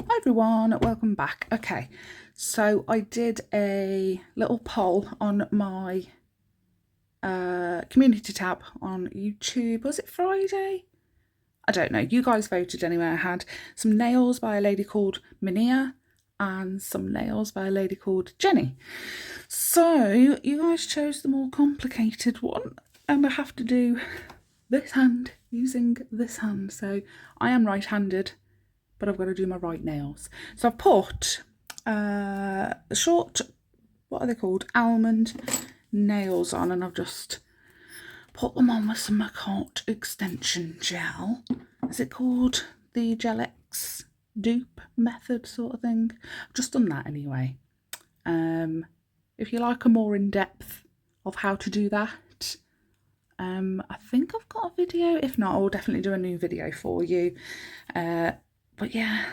Hi everyone, welcome back. Okay, so I did a little poll on my community tab on YouTube. Was it Friday? I don't know. You guys voted anyway. I had some nails by a lady called Minia and some nails by a lady called Jenny. So you guys chose the more complicated one, and I have to do this hand using this hand. So I am right-handed, but I've got to do my right nails. So I've put short, what are they called? Almond nails on, and I've just put them on with some Macot extension gel. Is it called the Gel-X dupe method sort of thing? I've just done that anyway. If you like a more in-depth of how to do that, I think I've got a video. If not, I'll definitely do a new video for you. But yeah,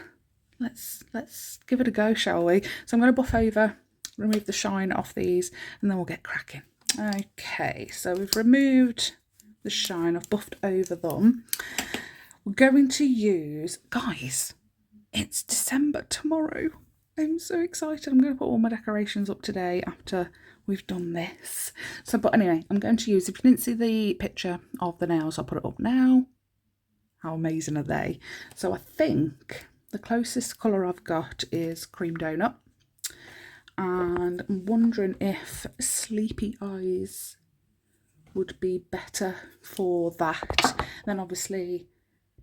let's give it a go, shall we? So I'm going to buff over, remove the shine off these, and then we'll get cracking. Okay, so we've removed the shine, I've buffed over them. We're going to use, guys, it's December tomorrow. I'm so excited. I'm going to put all my decorations up today after we've done this. So, but anyway, I'm going to use, if you didn't see the picture of the nails, I'll put it up now. How amazing are they? So I think the closest colour I've got is Cream Donut. And I'm wondering if Sleepy Eyes would be better for that. Then obviously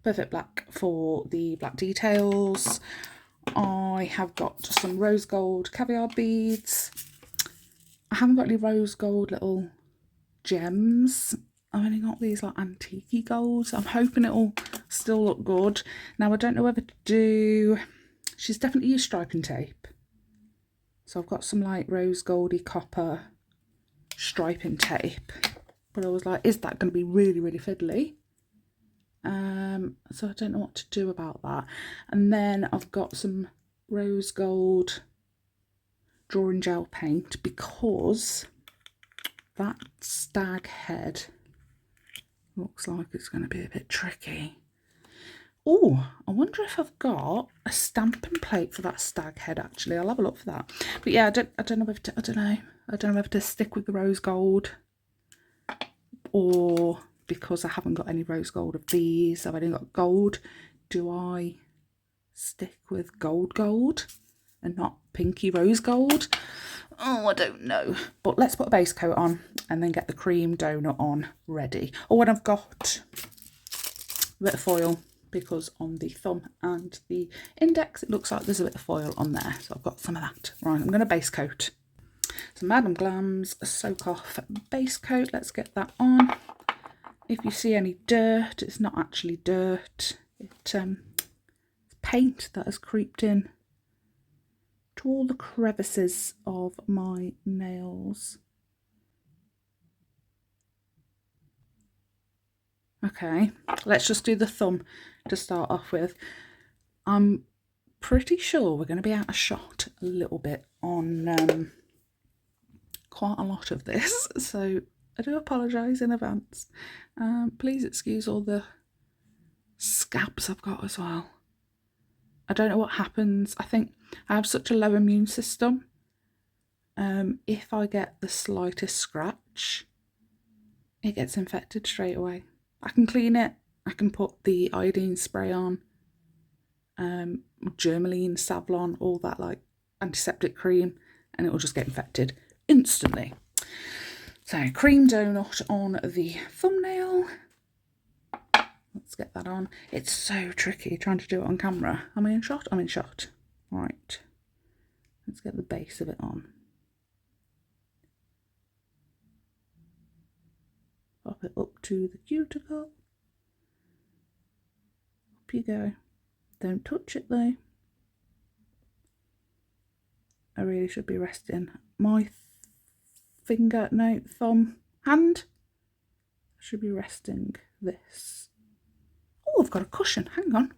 Perfect Black for the black details. I have got some rose gold caviar beads. I haven't got any rose gold little gems. I've only got these like antique golds. I'm hoping it'll still look good. Now I don't know whether to do, she's definitely used striping tape. So I've got some like rose goldy copper striping tape. But I was like, is that going to be really, really fiddly? So I don't know what to do about that. And then I've got some rose gold drawing gel paint because that stag head looks like it's going to be a bit tricky. Oh, I wonder if I've got a stamping plate for that stag head. Actually, I'll have a look for that. But yeah, I don't know if to, I don't know whether to stick with the rose gold, or because I haven't got any rose gold of these, I've only got gold. Do I stick with gold and not pinky rose gold? Oh, I don't know. But let's put a base coat on and then get the cream donut on ready. Oh, and I've got a bit of foil because on the thumb and the index it looks like there's a bit of foil on there. So I've got some of that. Right, I'm going to base coat. So Madam Glam's Soak Off base coat. Let's get that on. If you see any dirt, it's not actually dirt. It's paint that has creeped in to all the crevices of my nails. Okay, let's just do the thumb to start off with. I'm pretty sure we're going to be out of shot a little bit on quite a lot of this, so I do apologise in advance. Please excuse all the scabs I've got as well. I don't know what happens. I think I have such a low immune system. If I get the slightest scratch, it gets infected straight away. I can clean it. I can put the iodine spray on, Germaline, Savlon, all that like antiseptic cream, and it will just get infected instantly. So cream donut on the thumbnail. Let's get that on. It's so tricky trying to do it on camera. Am I in shot? I'm in shot. Right. Let's get the base of it on. Pop it up to the cuticle. Up you go. Don't touch it though. I really should be resting my finger, no, thumb, hand. I should be resting this. Oh, I've got a cushion. Hang on.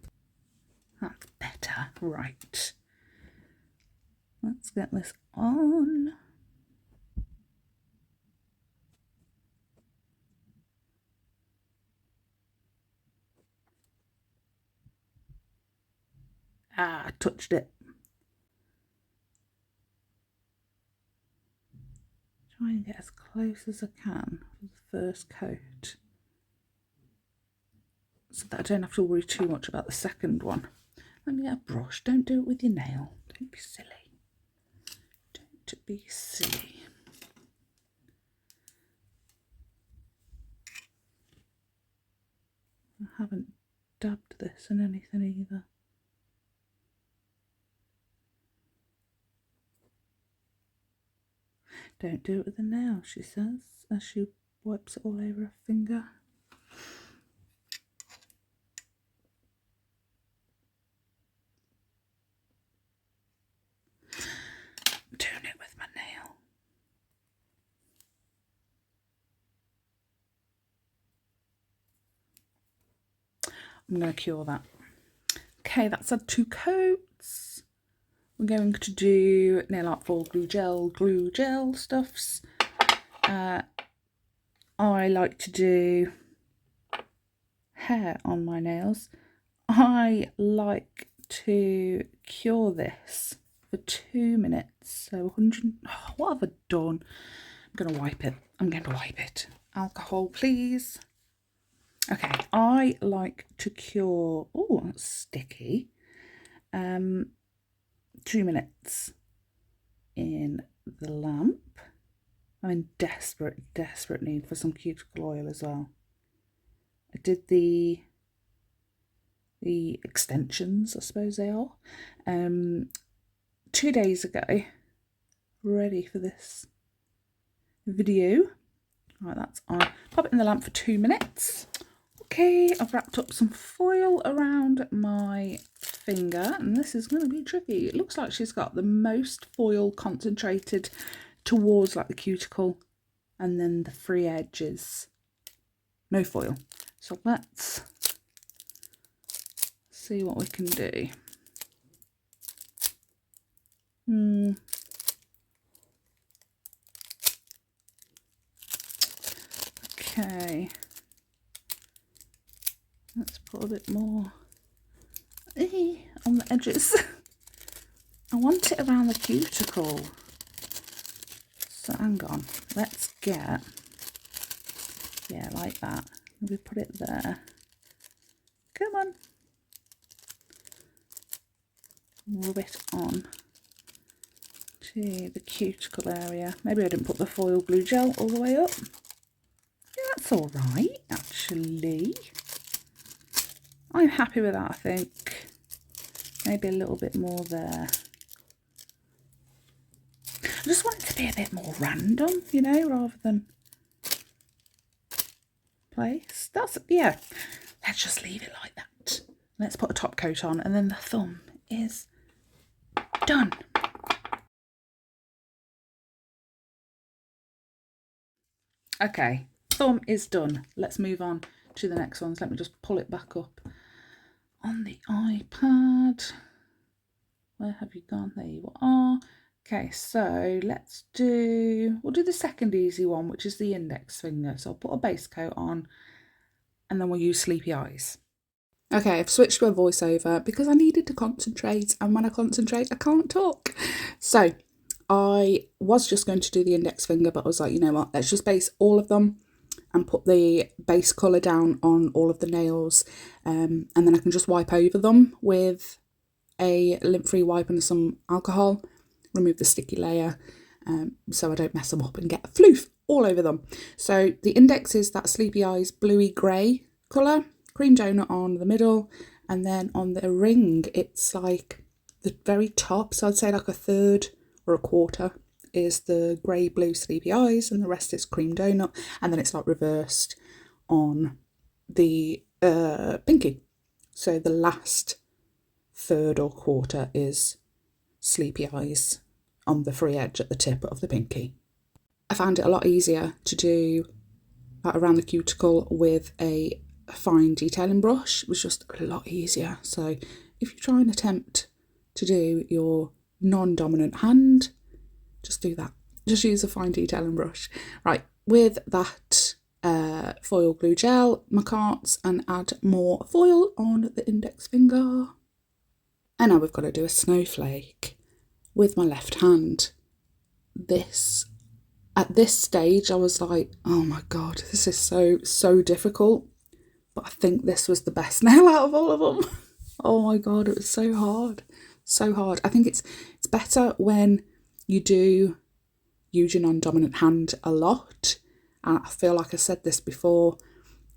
That's better. Right. Let's get this on. I touched it. Try and get as close as I can for the first coat, so that I don't have to worry too much about the second one. Let me get a brush. Don't do it with your nail. Don't be silly. Don't be silly. I haven't dabbed this in anything either. Don't do it with a nail, she says, as she wipes it all over her finger. I'm doing it with my nail. I'm going to cure that. Okay, that's had 2 coats. We're going to do nail art for glue gel stuffs. I like to do hair on my nails. I like to cure this for 2 minutes. So 100, oh, what have I done? I'm going to wipe it. I'm going to wipe it. Alcohol, please. Okay, I like to cure, oh, that's sticky. 2 minutes in the lamp. I'm in desperate need for some cuticle oil as well. I did the extensions, I suppose they are, 2 days ago, ready for this video. Right, that's on. Pop it in the lamp for 2 minutes. Okay, I've wrapped up some foil around my finger, and this is going to be tricky. It looks like she's got the most foil concentrated towards like the cuticle, and then the free edges, no foil. So let's see what we can do. Okay. Let's put a bit more on the edges. I want it around the cuticle. So hang on, let's get, yeah, like that. Maybe put it there. Come on. Rub it on to the cuticle area. Maybe I didn't put the foil glue gel all the way up. Yeah, that's all right, actually. I'm happy with that, I think. Maybe a little bit more there. I just want it to be a bit more random, you know, rather than place. That's, yeah, let's just leave it like that. Let's put a top coat on, and then the thumb is done. Okay, thumb is done. Let's move on to the next ones. Let me just pull it back up on the iPad. Where have you gone? There you are. Okay, so we'll do the second easy one, which is the index finger. So I'll put a base coat on, and then we'll use Sleepy Eyes. Okay, I've switched to a voiceover because I needed to concentrate, and when I concentrate, I can't talk. So I was just going to do the index finger, but I was like, you know what, let's just base all of them and put the base colour down on all of the nails, and then I can just wipe over them with a lint-free wipe and some alcohol, remove the sticky layer, so I don't mess them up and get a floof all over them. So the index is that Sleepy Eyes bluey grey colour, cream donut on the middle, and then on the ring it's like the very top, so I'd say like a third or a quarter is the grey blue Sleepy Eyes, and the rest is cream donut, and then it's like reversed on the pinky. So the last third or quarter is Sleepy Eyes on the free edge at the tip of the pinky. I found it a lot easier to do that around the cuticle with a fine detailing brush. It was just a lot easier. So if you try and attempt to do your non-dominant hand, just do that. Just use a fine detailing brush. Right, with that foil glue gel, my carts, and add more foil on the index finger. And now we've got to do a snowflake with my left hand. At this stage, I was like, oh my God, this is so difficult. But I think this was the best nail out of all of them. Oh my God, it was so hard. So hard. I think it's better when you do use your non-dominant hand a lot. And I feel like I said this before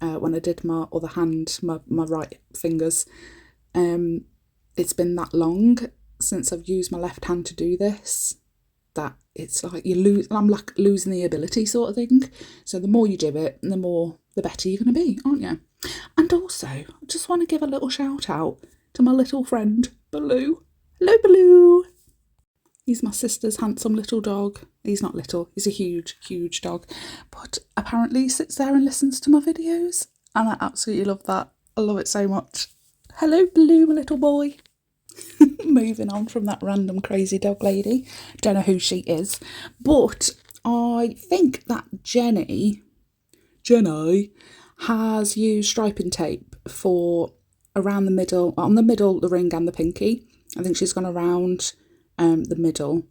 when I did my other hand, my right fingers. It's been that long since I've used my left hand to do this that it's like I'm like losing the ability sort of thing. So the more you do it, the better you're going to be, aren't you? And also, I just want to give a little shout out to my little friend, Baloo. Hello, Baloo. He's my sister's handsome little dog. He's not little, he's a huge dog. But apparently he sits there and listens to my videos. And I absolutely love that. I love it so much. Hello, Baloo, my little boy. Moving on from that random crazy dog lady. Don't know who she is. But I think that Jenny has used striping tape for around the middle, on the middle, the ring and the pinky. I think she's gone around the middle,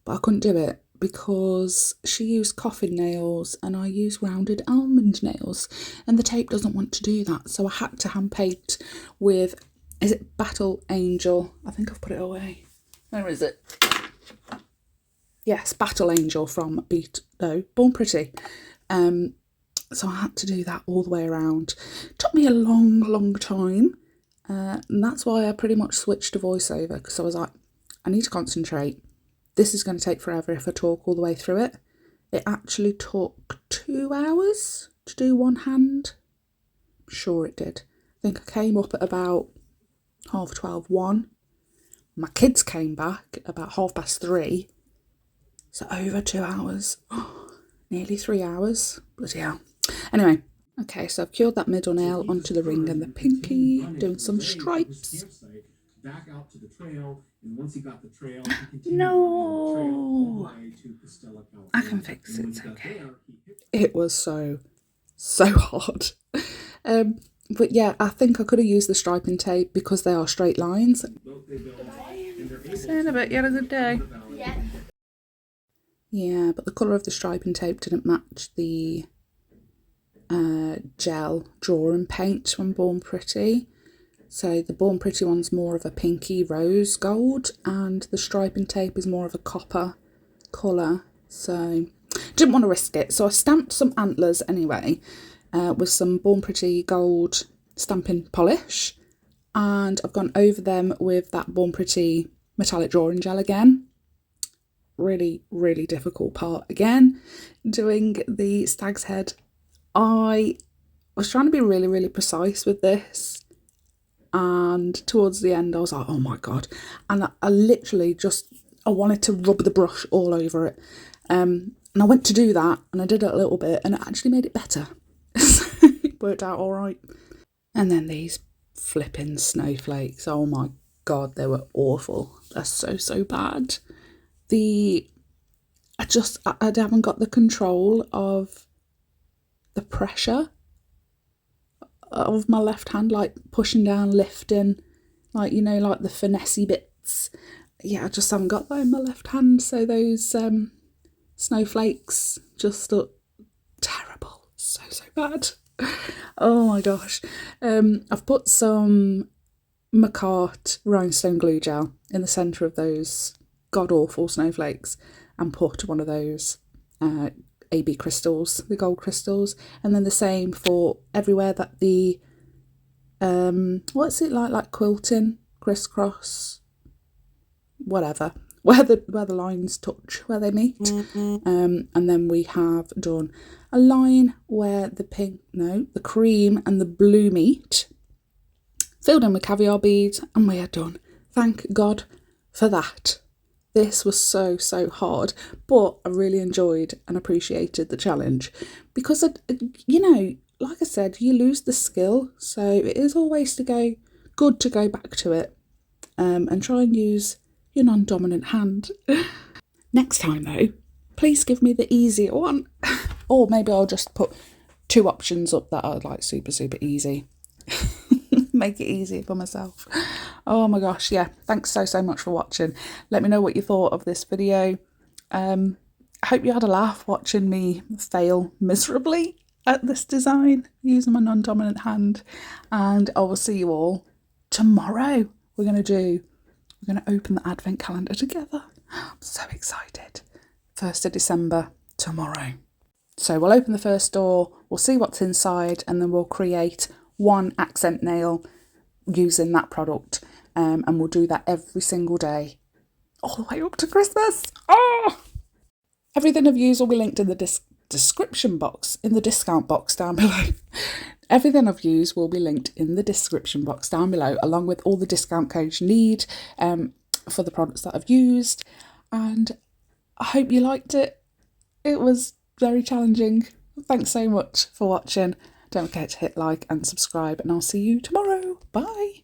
but I couldn't do it because she used coffin nails and I used rounded almond nails, and the tape doesn't want to do that. So I had to hand paint with, is it Battle Angel? I think I've put it away. Where is it? Yes, Battle Angel from Born Pretty. So I had to do that all the way around. It took me a long time. And that's why I pretty much switched to voiceover, because I was like, I need to concentrate. This is going to take forever if I talk all the way through it. It actually took 2 hours to do one hand. I'm sure it did. I think I came up at about 12:30, 1. My kids came back about 3:30. So over 2 hours. Nearly 3 hours. Bloody hell. Anyway, okay, so I've cured that middle nail onto the ring and the pinky, doing some stripes. Back out to the trail, and once he got the trail, he continued all the way to Castella, California. I can fix it, it's okay. It was so hard. But yeah, I think I could have used the striping tape because they are straight lines. See you in a bit, you had a good day? Yeah. Yeah, but the colour of the striping tape didn't match the gel drawing paint from Born Pretty. So the Born Pretty one's more of a pinky rose gold and the striping tape is more of a copper colour. So didn't want to risk it. So I stamped some antlers anyway with some Born Pretty gold stamping polish, and I've gone over them with that Born Pretty metallic drawing gel again. Really difficult part again, doing the stag's head. I was trying to be really precise with this, and towards the end I was like, oh my God, and I literally I wanted to rub the brush all over it, and I went to do that and I did it a little bit and it actually made it better. It worked out all right. And then these flipping snowflakes, oh my God, they were awful. They're so bad. I haven't got the control of the pressure of my left hand, like pushing down, lifting, like, you know, like the finessey bits. Yeah, I just haven't got that in my left hand. So those snowflakes just look terrible. So bad. Oh my gosh. I've put some McCart rhinestone glue gel in the centre of those god-awful snowflakes and put one of those AB crystals, the gold crystals, and then the same for everywhere that the what's it like quilting, crisscross, whatever, where the lines touch, where they meet. And then we have done a line where the cream and the blue meet, filled in with caviar beads, and we are done. Thank God for that. This was so hard, but I really enjoyed and appreciated the challenge because, you know, like I said, you lose the skill. So it is always good to go back to it and try and use your non-dominant hand. Next time though, please give me the easier one. Or maybe I'll just put 2 options up that are like super easy. Make it easy for myself. Oh my gosh, yeah. Thanks so much for watching. Let me know what you thought of this video. I hope you had a laugh watching me fail miserably at this design using my non-dominant hand. And I will see you all tomorrow. We're going to open the advent calendar together. I'm so excited. 1st of December, tomorrow. So we'll open the first door, we'll see what's inside, and then we'll create one accent nail using that product. And we'll do that every single day, all the way up to Christmas. Oh! Everything I've used will be linked in the description box, in the discount box down below. Everything I've used will be linked in the description box down below, along with all the discount codes you need for the products that I've used. And I hope you liked it. It was very challenging. Thanks so much for watching. Don't forget to hit like and subscribe, and I'll see you tomorrow. Bye.